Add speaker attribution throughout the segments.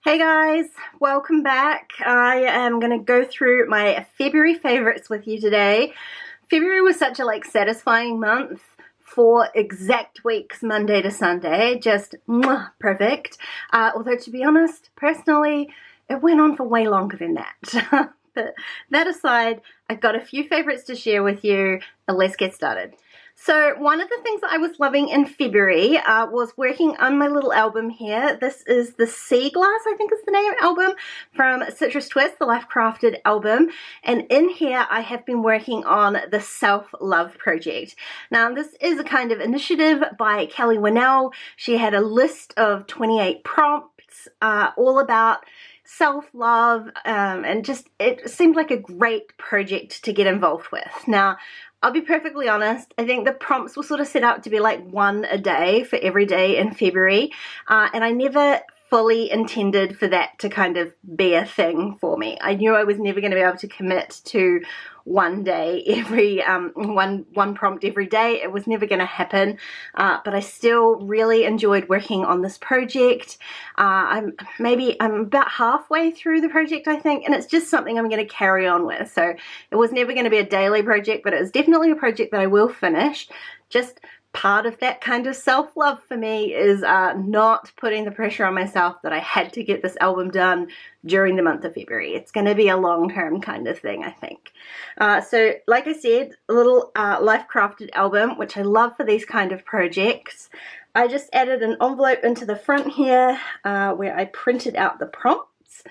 Speaker 1: Hey guys, welcome back. I am going to go through my February favorites with you today. February was such a satisfying month. 4 exact weeks, Monday to Sunday, just perfect. Although to be honest, personally, it went on for way longer than that. But that aside, I've got a few favorites to share with you, and let's get started. So one of the things that I was loving in February was working on my little album here. This is the Sea Glass, I think is the name, album from Citrus Twist, the Life Crafted album. And in here I have been working on the Self-Love project. Now this is a kind of initiative by Kelly Winnell. She had a list of 28 prompts all about self-love, and just it seemed like a great project to get involved with. Now I'll be perfectly honest, I think the prompts were sort of set up to be like one a day for every day in February, and I never fully intended for that to kind of be a thing for me. I knew I was never going to be able to commit to one day every one prompt every day. It was never going to happen, but I still really enjoyed working on this project. I'm about halfway through the project, I think, and it's just something I'm going to carry on with. So it was never going to be a daily project, but it was definitely a project that I will finish. Just part of that kind of self-love for me is not putting the pressure on myself that I had to get this album done during the month of February. It's going to be a long-term kind of thing, I think. So like I said, a little Life Crafted album, which I love for these kind of projects. I just added an envelope into the front here where I printed out the prompts.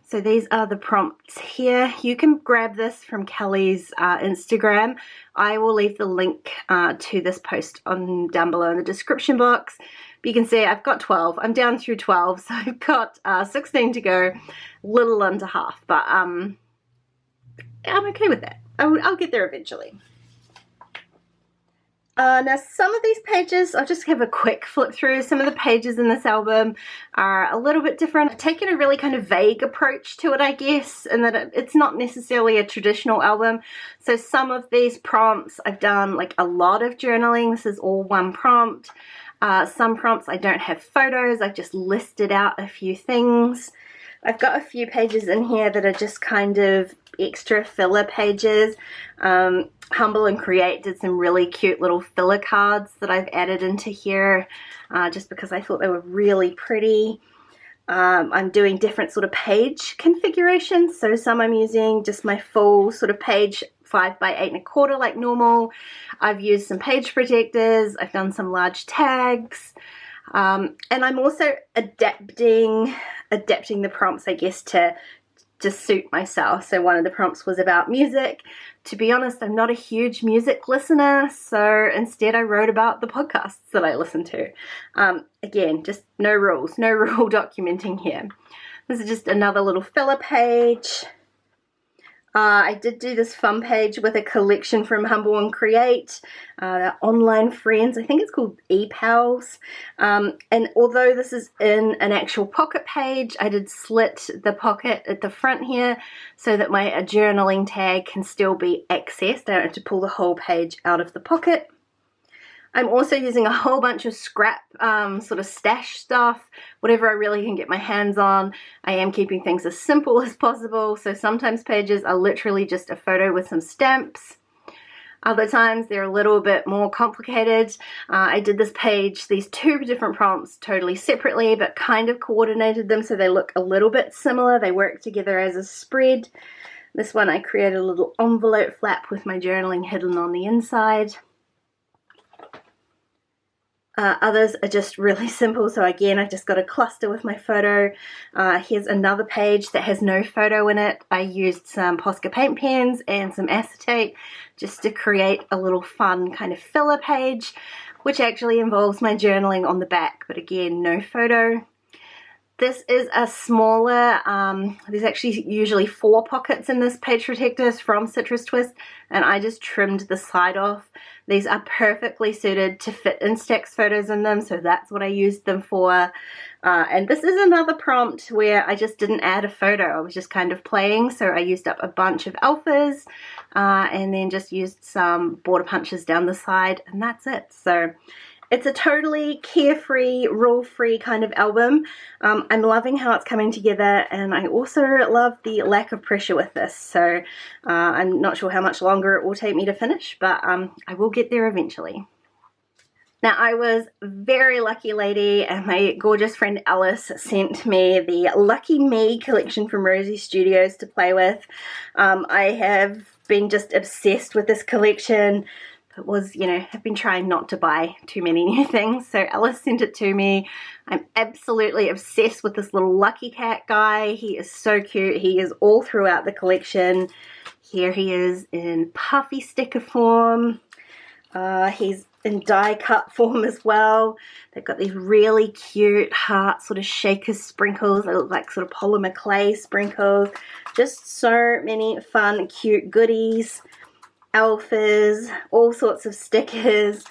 Speaker 1: So these are the prompts here. You can grab this from Kelly's Instagram. I will leave the link to this post down below in the description box. But you can see I've got 12. I'm down through 12, so I've got 16 to go, little under half. But I'm okay with that. I'll get there eventually. Now some of these pages, I'll just have a quick flip through. Some of the pages in this album are a little bit different. I've taken a really kind of vague approach to it, I guess, and that it's not necessarily a traditional album. So some of these prompts I've done like a lot of journaling. This is all one prompt. Some prompts I don't have photos. I've just listed out a few things. I've got a few pages in here that are just kind of extra filler pages. Humble and Create did some really cute little filler cards that I've added into here just because I thought they were really pretty. I'm doing different sort of page configurations. So some I'm using just my full sort of page 5 by 8 1/4 like normal. I've used some page protectors. I've done some large tags. And I'm also adapting the prompts, I guess, to suit myself. So one of the prompts was about music. To be honest, I'm not a huge music listener, so instead I wrote about the podcasts that I listen to. Again, just no rules, no rule documenting here. This is just another little filler page. I did do this fun page with a collection from Humble and Create, online friends. I think it's called ePals. And although this is in an actual pocket page, I did slit the pocket at the front here so that my journaling tag can still be accessed. I don't have to pull the whole page out of the pocket. I'm also using a whole bunch of scrap sort of stash stuff, whatever I really can get my hands on. I am keeping things as simple as possible, so sometimes pages are literally just a photo with some stamps. Other times they're a little bit more complicated. I did this page, these 2 different prompts totally separately, but kind of coordinated them so they look a little bit similar. They work together as a spread. This one I created a little envelope flap with my journaling hidden on the inside. Others are just really simple, so again I just got a cluster with my photo. Here's another page that has no photo in it. I used some Posca paint pens and some acetate just to create a little fun kind of filler page, which actually involves my journaling on the back, but again no photo. This is a smaller, there's actually usually 4 pockets in this page protector from Citrus Twist, and I just trimmed the side off. These are perfectly suited to fit Instax photos in them, so that's what I used them for. And this is another prompt where I just didn't add a photo. I was just kind of playing, so I used up a bunch of alphas and then just used some border punches down the side, and that's it. So It's a totally carefree, rule-free kind of album. I'm loving how it's coming together, and I also love the lack of pressure with this. So I'm not sure how much longer it will take me to finish, but I will get there eventually. Now, I was very lucky lady, and my gorgeous friend Alice sent me the Lucky Me collection from Rosie Studios to play with. I have been just obsessed with this collection. It was, you know, have been trying not to buy too many new things, so Alice sent it to me. I'm absolutely obsessed with this little Lucky Cat guy. He is so cute. He is all throughout the collection. Here he is in puffy sticker form. He's in die cut form as well. They've got these really cute heart sort of shaker sprinkles. They look like sort of polymer clay sprinkles. Just so many fun, cute goodies. Alphas, all sorts of stickers,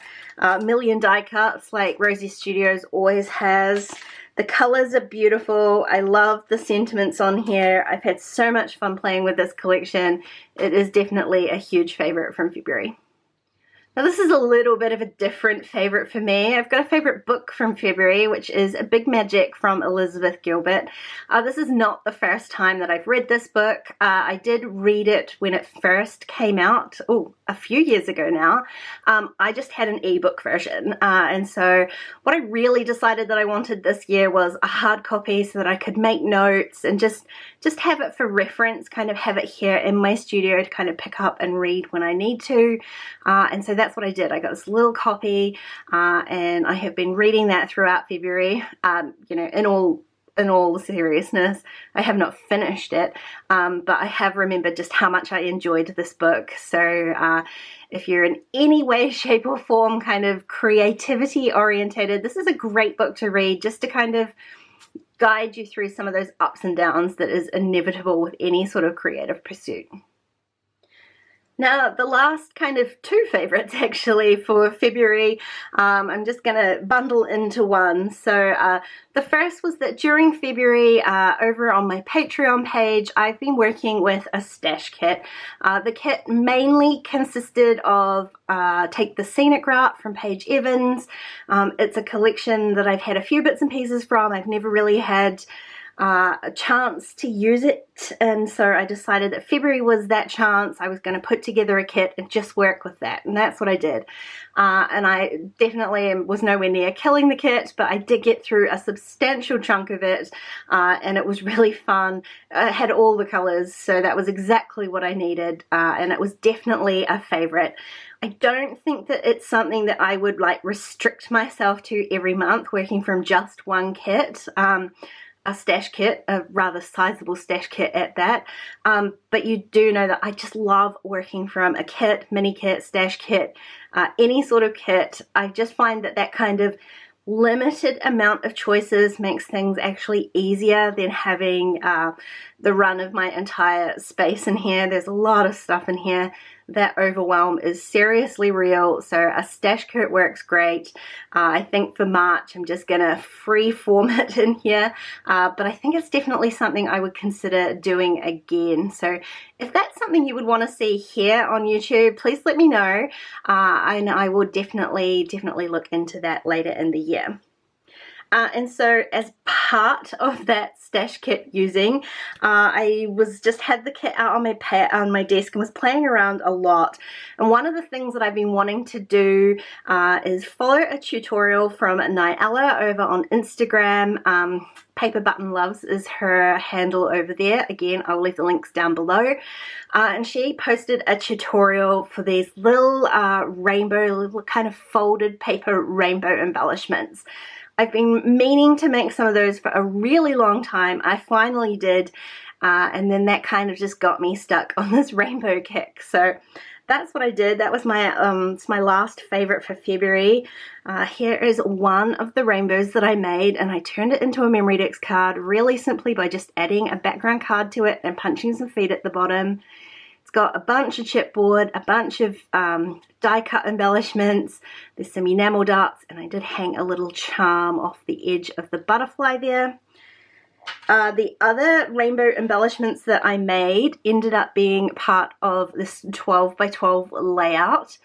Speaker 1: million die cuts like Rosie Studios always has. The colors are beautiful. I love the sentiments on here. I've had so much fun playing with this collection. It is definitely a huge favorite from February. Now this is a little bit of a different favorite for me. I've got a favorite book from February, which is A Big Magic from Elizabeth Gilbert. This is not the first time that I've read this book. I did read it when it first came out, a few years ago now. I just had an ebook version, and so what I really decided that I wanted this year was a hard copy so that I could make notes and just have it for reference, kind of have it here in my studio to kind of pick up and read when I need to, and so that's what I did. I got this little copy, and I have been reading that throughout February. You know, in all seriousness, I have not finished it, but I have remembered just how much I enjoyed this book. So if you're in any way, shape or form kind of creativity orientated, this is a great book to read, just to kind of guide you through some of those ups and downs that is inevitable with any sort of creative pursuit. Now, the last kind of two favorites actually for February, I'm just going to bundle into one. So the first was that during February, over on my Patreon page, I've been working with a stash kit. The kit mainly consisted of Take the Scenic Route from Paige Evans. It's a collection that I've had a few bits and pieces from. I've never really had a chance to use it, and so I decided that February was that chance. I was going to put together a kit and just work with that, and that's what I did. And I definitely was nowhere near killing the kit, but I did get through a substantial chunk of it, and it was really fun. It had all the colors, so that was exactly what I needed, and it was definitely a favorite. I don't think that it's something that I would like restrict myself to every month, working from just one kit. A stash kit, a rather sizable stash kit at that, but you do know that I just love working from a kit, mini kit, stash kit, any sort of kit. I just find that that kind of limited amount of choices makes things actually easier than having the run of my entire space in here. There's a lot of stuff in here. That overwhelm is seriously real, so a stash kit works great. I think for March I'm just gonna free form it in here, but I think it's definitely something I would consider doing again. So if that's something you would want to see here on YouTube, please let me know, and I will definitely look into that later in the year. And so as part of that stash kit using, I had the kit out on my desk and was playing around a lot. And one of the things that I've been wanting to do is follow a tutorial from Nyella over on Instagram. Paper Button Loves is her handle over there. Again, I'll leave the links down below. And she posted a tutorial for these little little kind of folded paper rainbow embellishments. I've been meaning to make some of those for a really long time. I finally did, and then that kind of just got me stuck on this rainbow kick. So that's what I did. That was my it's my last favorite for February. Here is one of the rainbows that I made, and I turned it into a Memorydex card really simply by just adding a background card to it and punching some feet at the bottom. It's got a bunch of chipboard, a bunch of die cut embellishments, there's some enamel darts, and I did hang a little charm off the edge of the butterfly there. The other rainbow embellishments that I made ended up being part of this 12 by 12 layout.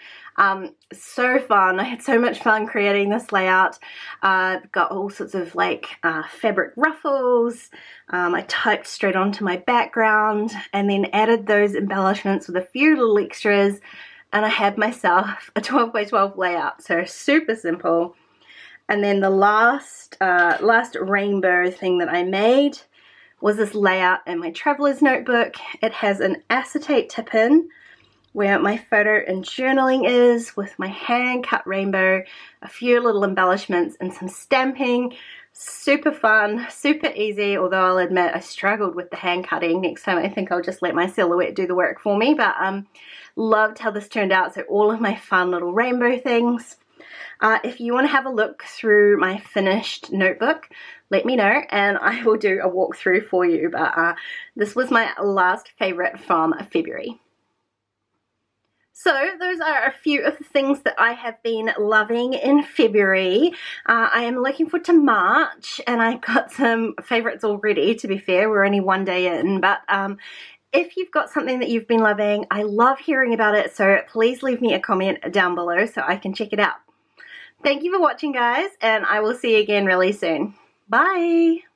Speaker 1: So fun. I had so much fun creating this layout. Got all sorts of like fabric ruffles. I typed straight onto my background and then added those embellishments with a few little extras, and I had myself a 12 by 12 layout. So super simple. And then the last rainbow thing that I made was this layout in my traveler's notebook. It has an acetate tip-in where my photo and journaling is, with my hand cut rainbow, a few little embellishments and some stamping. Super fun, super easy, although I'll admit I struggled with the hand cutting. Next time I think I'll just let my silhouette do the work for me, but loved how this turned out. So all of my fun little rainbow things. If you want to have a look through my finished notebook, let me know and I will do a walkthrough for you. But this was my last favorite from February. So those are a few of the things that I have been loving in February. I am looking forward to March, and I've got some favorites already, to be fair. We're only one day in, but if you've got something that you've been loving, I love hearing about it, so please leave me a comment down below so I can check it out. Thank you for watching, guys, and I will see you again really soon. Bye!